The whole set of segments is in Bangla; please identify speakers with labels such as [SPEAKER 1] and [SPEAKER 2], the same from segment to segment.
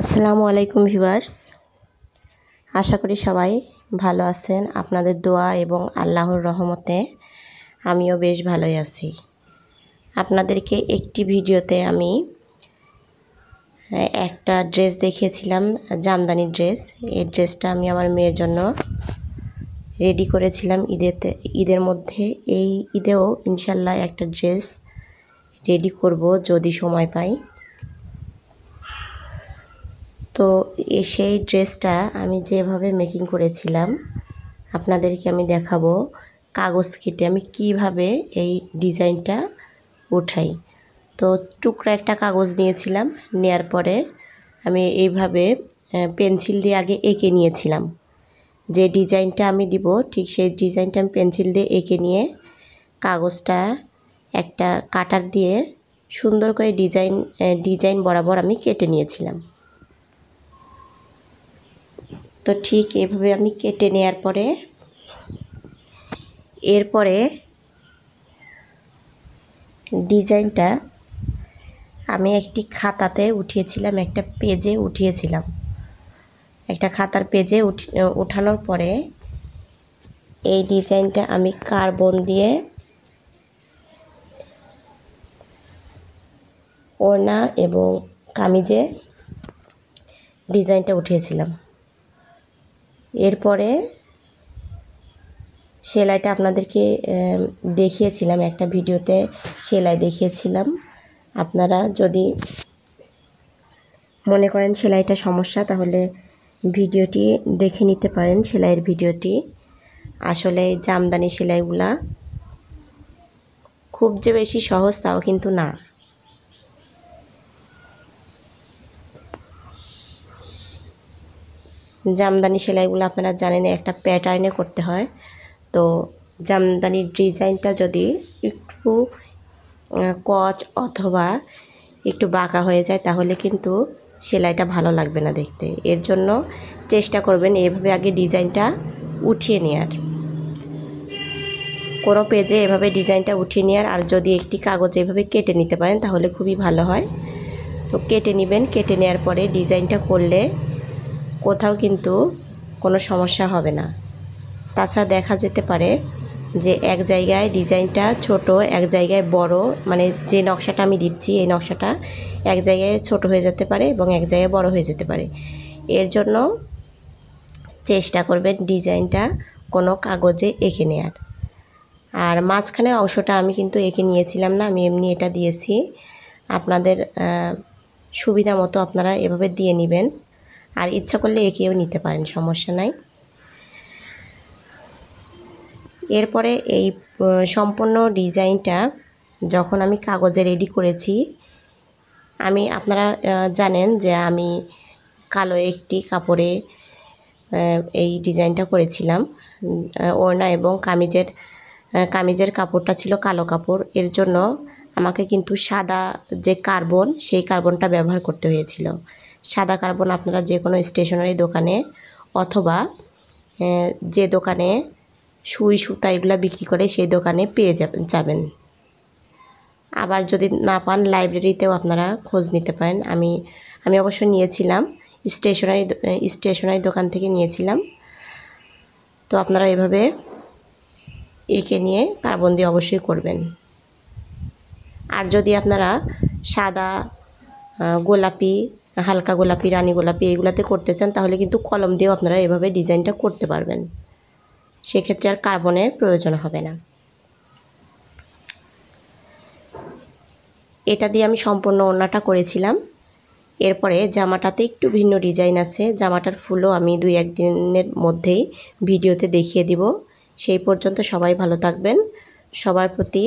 [SPEAKER 1] আসসালামু আলাইকুম ভিউয়ার্স, আশা করি সবাই ভালো আছেন। আপনাদের দোয়া এবং আল্লাহর রহমতে আমিও বেশ ভালোই আছি। আপনাদেরকে একটি ভিডিওতে আমি একটা ড্রেস দেখিয়েছিলাম, জামদানি ড্রেস। এই ড্রেসটা আমি আমার মেয়ের জন্য রেডি করেছিলাম ঈদের মধ্যে। এই ঈদেও ইনশাল্লাহ একটা ড্রেস রেডি করব যদি সময় পাই। তো সেই ড্রেসটা আমি যেভাবে মেকিং করেছিলাম আপনাদেরকে আমি দেখাবো কাগজ কেটে আমি কিভাবে এই ডিজাইনটা উঠাই। তো টুকরা একটা কাগজ নিয়েছিলাম, নেয়ার পরে আমি এইভাবে পেন্সিল দিয়ে আগে এঁকে নিয়েছিলাম। যে ডিজাইনটা আমি দিব ঠিক সেই ডিজাইনটা আমি পেন্সিল দিয়ে এঁকে নিয়ে কাগজটা একটা কাটার দিয়ে সুন্দর করে ডিজাইন বরাবর আমি কেটে নিয়েছিলাম। তো ঠিক এভাবে আমি কেটে নেওয়ার পরে এরপরে ডিজাইনটা আমি একটি খাতাতে উঠিয়েছিলাম, একটা পেজে উঠিয়েছিলাম। একটা খাতার পেজে উঠানোর পরে এই ডিজাইনটা আমি কার্বন দিয়ে ওড়না এবং কামিজে ডিজাইনটা উঠিয়েছিলাম। এরপরে সেলাইটা আপনাদেরকে দেখিয়েছিলাম, একটা ভিডিওতে সেলাই দেখিয়েছিলাম। আপনারা যদি মনে করেন সেলাইটা সমস্যা তাহলে ভিডিওটি দেখে নিতে পারেন। সেলাইয়ের ভিডিওটি আসলে জামদানি সেলাইগুলা খুব যে বেশি সহজ তাও কিন্তু না। জামদানি সেলাইগুলো আপনারা জানেন একটা প্যাটার্নে করতে হয়। তো জামদানির ডিজাইনটা যদি একটু কচ অথবা একটু বাঁকা হয়ে যায় তাহলে কিন্তু সেলাইটা ভালো লাগবে না দেখতে। এর জন্য চেষ্টা করবেন এভাবে আগে ডিজাইনটা উঠিয়ে নেওয়ার, কোনো পেজে এভাবে ডিজাইনটা উঠিয়ে নেওয়ার। আর যদি একটি কাগজ এভাবে কেটে নিতে পারেন তাহলে খুবই ভালো হয়। তো কেটে নেবেন, কেটে নেওয়ার পরে ডিজাইনটা করলে কোথাও কিন্তু কোনো সমস্যা হবে না। তাছাড়া দেখা যেতে পারে যে এক জায়গায় ডিজাইনটা ছোট, এক জায়গায় বড়, মানে যে নকশাটা আমি দিচ্ছি এই নকশাটা এক জায়গায় ছোট হয়ে যেতে পারে এবং এক জায়গায় বড় হয়ে যেতে পারে। এর জন্য চেষ্টা করবেন ডিজাইনটা কোনো কাগজে এঁকে নেওয়ার। আর মাঝখানের অংশটা আমি কিন্তু এঁকে নিয়েছিলাম না, আমি এমনি এটা দিয়েছি। আপনাদের সুবিধা মতো আপনারা এভাবে দিয়ে নেবেন, আর ইচ্ছা করলে এঁকেও নিতে পারেন, সমস্যা নাই। এরপরে এই সম্পূর্ণ ডিজাইনটা যখন আমি কাগজে রেডি করেছি, আপনারা জানেন যে আমি কালো একটি কাপড়ে এই ডিজাইনটা করেছিলাম। ওড়না এবং কামিজের কাপড়টা ছিল কালো কাপড়। এর জন্য আমাকে কিন্তু সাদা যে কার্বন সেই কার্বনটা ব্যবহার করতে হয়েছিল। সাদা কার্বন আপনারা যে কোনো স্টেশনারি দোকানে অথবা যে দোকানে সুই সুতা এগুলো বিক্রি করে সেই দোকানে পেয়ে যাবেন। আবার যদি না পান লাইব্রেরিতেও আপনারা খোঁজ নিতে পারেন। আমি অবশ্য নিয়েছিলাম স্টেশনারি দোকান থেকে নিয়েছিলাম। তো আপনারা এভাবে এঁকে নিয়ে কার্বন দিয়ে অবশ্যই করবেন। আর যদি আপনারা সাদা, গোলাপি, হালকা গোলাপি, রানী গোলাপি এগুলাতে করতে চান তাহলে কিন্তু কলম দিয়েও আপনারা এভাবে ডিজাইনটা করতে পারবেন। সেক্ষেত্রে আর কার্বনের প্রয়োজন হবে না। এটা দিয়ে আমি সম্পূর্ণ ওড়নাটা করেছিলাম। এরপরে জামাটাতে একটু ভিন্ন ডিজাইন আছে, জামাটার ফুলও আমি 2-1 দিনের মধ্যেই ভিডিওতে দেখিয়ে দিব। সেই পর্যন্ত সবাই ভালো থাকবেন। সবার প্রতি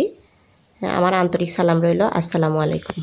[SPEAKER 1] আমার আন্তরিক সালাম রইল। আসসালামু আলাইকুম।